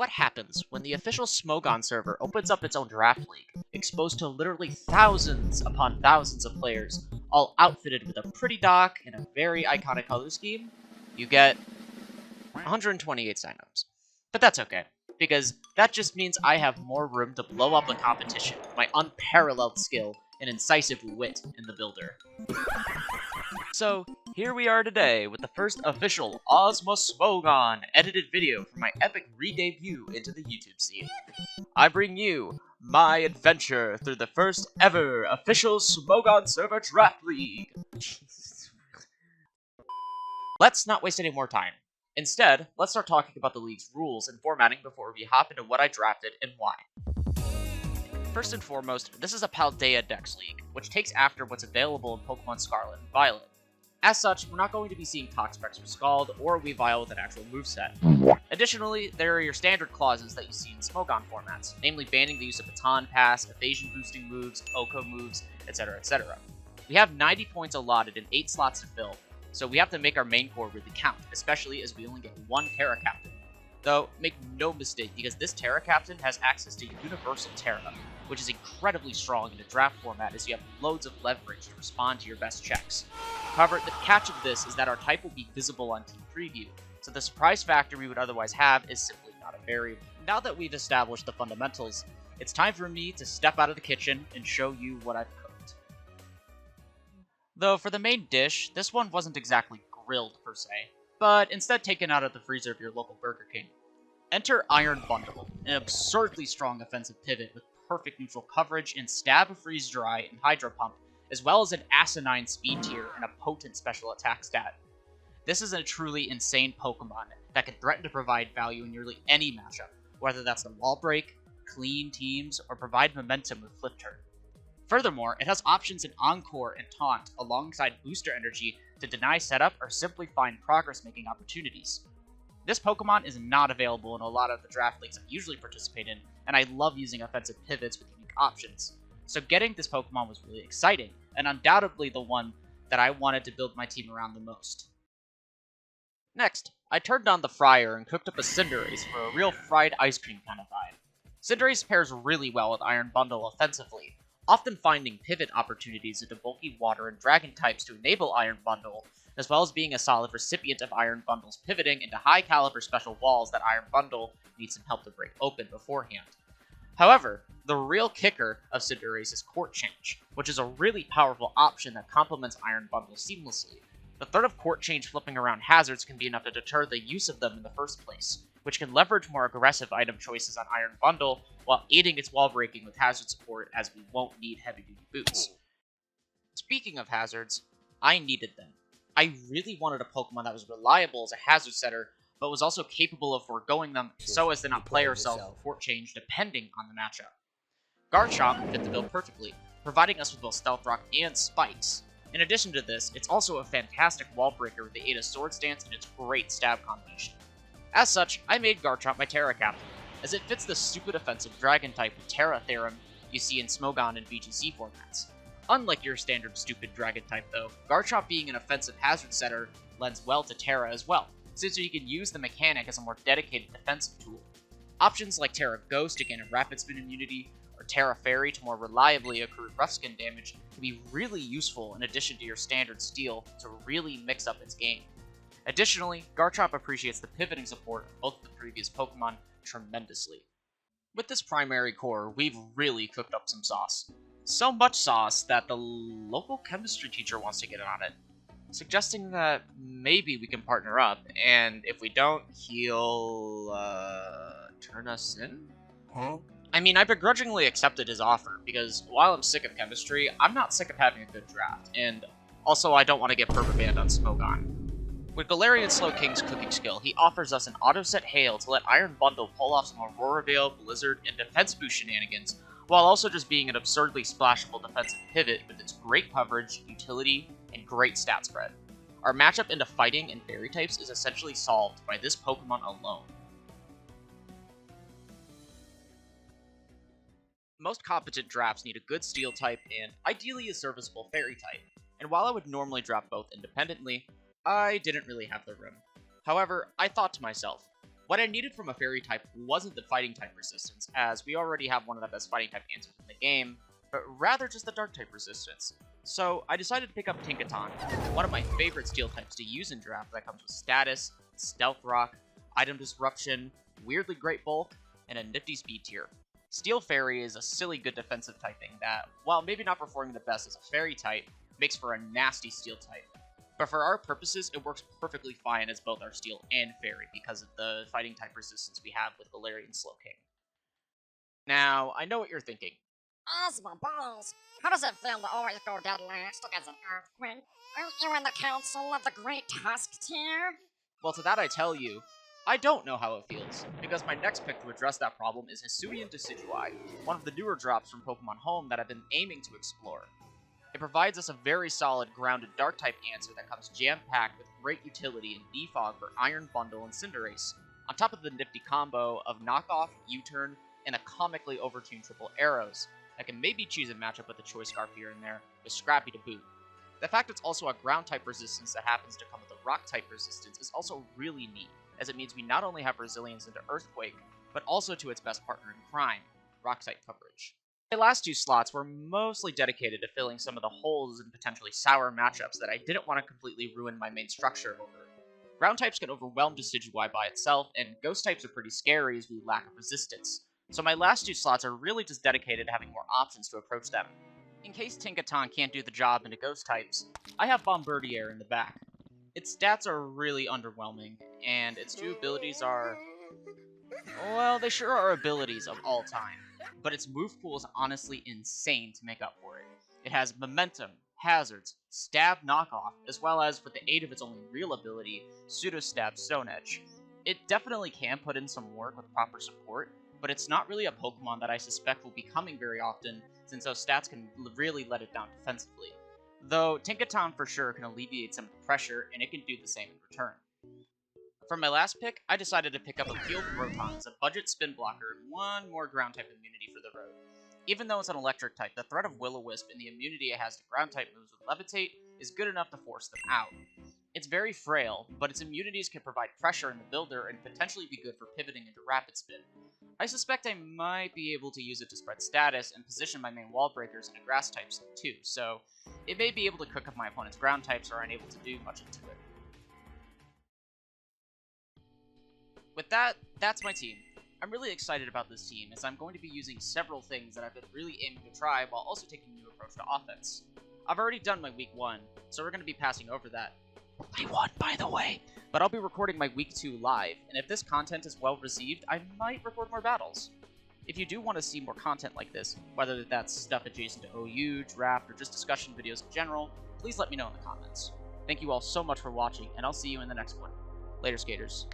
what happens when the official Smogon server opens up its own draft league, exposed to literally thousands upon thousands of players, all outfitted with a pretty dock and a very iconic color scheme? You get 128 signups. But that's okay, because that just means I have more room to blow up the competition with my unparalleled skill and incisive wit in the builder. So, here we are today with the first official Smogon edited video for my epic re-debut into the YouTube scene. I bring you my adventure through the first ever official Smogon server draft league. Let's not waste any more time. Instead, let's start talking about the league's rules and formatting before we hop into what I drafted and why. First and foremost, this is a Paldea Dex League, which takes after what's available in Pokemon Scarlet and Violet. As such, we're not going to be seeing Toxapex or Scald or Weavile with an actual moveset. Additionally, there are your standard clauses that you see in Smogon formats, namely banning the use of Baton Pass, evasion boosting moves, Oko moves, etc, etc. We have 90 points allotted and 8 slots to fill, so we have to make our main core really count, especially as we only get one Terra Captain. Though, make no mistake, because this Terra Captain has access to Universal Terra, which is incredibly strong in a draft format as you have loads of leverage to respond to your best checks. However, the catch of this is that our type will be visible on Team Preview, so the surprise factor we would otherwise have is simply not a variable. Now that we've established the fundamentals, it's time for me to step out of the kitchen and show you what I've cooked. Though for the main dish, this one wasn't exactly grilled per se, but instead taken out of the freezer of your local Burger King. Enter Iron Bundle, an absurdly strong offensive pivot with perfect neutral coverage and Stab, Freeze Dry, and Hydro Pump, as well as an asinine speed tier and a potent special attack stat. This is a truly insane Pokemon that can threaten to provide value in nearly any matchup, whether that's the wall break, clean teams, or provide momentum with Flip Turn. Furthermore, it has options in Encore and Taunt alongside Booster Energy to deny setup or simply find progress-making opportunities. This Pokemon is not available in a lot of the draft leagues I usually participate in, and I love using offensive pivots with unique options. So getting this Pokemon was really exciting, and undoubtedly the one that I wanted to build my team around the most. Next, I turned on the fryer and cooked up a Cinderace for a real fried ice cream kind of vibe. Cinderace pairs really well with Iron Bundle offensively, often finding pivot opportunities into bulky water and dragon types to enable Iron Bundle, as well as being a solid recipient of Iron Bundle's pivoting into high-caliber special walls that Iron Bundle needs some help to break open beforehand. However, the real kicker of Cinderace is Court Change, which is a really powerful option that complements Iron Bundle seamlessly. The threat of Court Change flipping around hazards can be enough to deter the use of them in the first place, which can leverage more aggressive item choices on Iron Bundle while aiding its wall breaking with hazard support as we won't need heavy-duty boots. Speaking of hazards, I needed them. I really wanted a Pokemon that was reliable as a hazard setter, but was also capable of foregoing them so as to not play ourselves with Court Change depending on the matchup. Garchomp fit the bill perfectly, providing us with both Stealth Rock and Spikes. In addition to this, it's also a fantastic wall breaker with the aid of Swords Dance and its great stab combination. As such, I made Garchomp my Terra Captain, as it fits the stupid offensive Dragon type with Terra Theorem you see in Smogon and VGC formats. Unlike your standard stupid Dragon type though, Garchomp being an offensive hazard setter lends well to Terra as well, since you can use the mechanic as a more dedicated defensive tool. Options like Terra Ghost to gain a Rapid Spin immunity, or Terra Fairy to more reliably accrue rough skin damage can be really useful in addition to your standard Steel to really mix up its game. Additionally, Garchomp appreciates the pivoting support of both the previous Pokemon tremendously. With this primary core, we've really cooked up some sauce. So much sauce that the local chemistry teacher wants to get in on it, suggesting that maybe we can partner up, and if we don't, he'll, turn us in? Huh? I mean, I begrudgingly accepted his offer, because while I'm sick of chemistry, I'm not sick of having a good draft, and also I don't want to get purple banned on Smogon. With Galarian Slowking's cooking skill, he offers us an auto-set Hail to let Iron Bundle pull off some Aurora Veil, Blizzard, and Defense Boost shenanigans, while also just being an absurdly splashable defensive pivot with its great coverage, utility, and great stat spread. Our matchup into fighting and fairy types is essentially solved by this Pokemon alone. Most competent drafts need a good Steel type and ideally a serviceable fairy type, and while I would normally draft both independently, I didn't really have the room. However, I thought to myself, What I needed from a fairy type wasn't the fighting type resistance, as we already have one of the best fighting type answers in the game, but rather just the dark type resistance. So I decided to pick up Tinkaton, one of my favorite steel types to use in draft that comes with status, stealth rock, item disruption, weirdly great bulk, and a nifty speed tier. Steel Fairy is a silly good defensive typing that, while maybe not performing the best as a fairy type, makes for a nasty steel type. But for our purposes, it works perfectly fine as both our steel and fairy because of the fighting type resistance we have with Galarian Slowking. Now, I know what you're thinking. Ozma Balls, how does it feel to always go dead last against an earthquake? Aren't you in the council of the Great Tusk Tier? Well, to that I tell you, I don't know how it feels, because my next pick to address that problem is Hisuian Decidueye, one of the newer drops from Pokemon Home that I've been aiming to explore. It provides us a very solid, grounded Dark-type answer that comes jam-packed with great utility in Defog for Iron Bundle and Cinderace, on top of the nifty combo of Knockoff, U-Turn, and a comically overtuned Triple Arrows that can maybe choose a matchup with a Choice Scarf here and there, with Scrappy to boot. The fact it's also a Ground-type resistance that happens to come with a Rock-type resistance is also really neat, as it means we not only have resilience into Earthquake, but also to its best partner in crime, Rock-type coverage. My last two slots were mostly dedicated to filling some of the holes in potentially sour matchups that I didn't want to completely ruin my main structure over. Ground types can overwhelm Decidueye by itself, and Ghost types are pretty scary as we lack of resistance, so my last two slots are really just dedicated to having more options to approach them. In case Tinkaton can't do the job into Ghost types, I have Bombardier in the back. Its stats are really underwhelming, and its two abilities are... well, they sure are abilities of all time, but its move pool is honestly insane to make up for it. It has Momentum, Hazards, Stab Knockoff, as well as, with the aid of its only real ability, Pseudo Stab Stone Edge. It definitely can put in some work with proper support, but it's not really a Pokemon that I suspect will be coming very often, since those stats can really let it down defensively. Though Tinkaton for sure can alleviate some of the pressure, and it can do the same in return. For my last pick, I decided to pick up a Healed Rotom as a budget spin blocker and one more ground-type immunity for the road. Even though it's an electric type, the threat of Will-O-Wisp and the immunity it has to ground-type moves with Levitate is good enough to force them out. It's very frail, but its immunities can provide pressure in the builder and potentially be good for pivoting into Rapid Spin. I suspect I might be able to use it to spread status and position my main wall breakers into grass types too, so it may be able to cook up my opponent's ground types or unable to do much into it. With that, that's my team. I'm really excited about this team, as I'm going to be using several things that I've been really aiming to try while also taking a new approach to offense. I've already done my week 1, so we're going to be passing over that. I won, by the way! But I'll be recording my week 2 live, and if this content is well received, I might record more battles. If you do want to see more content like this, whether that's stuff adjacent to OU, draft, or just discussion videos in general, please let me know in the comments. Thank you all so much for watching, and I'll see you in the next one. Later, skaters.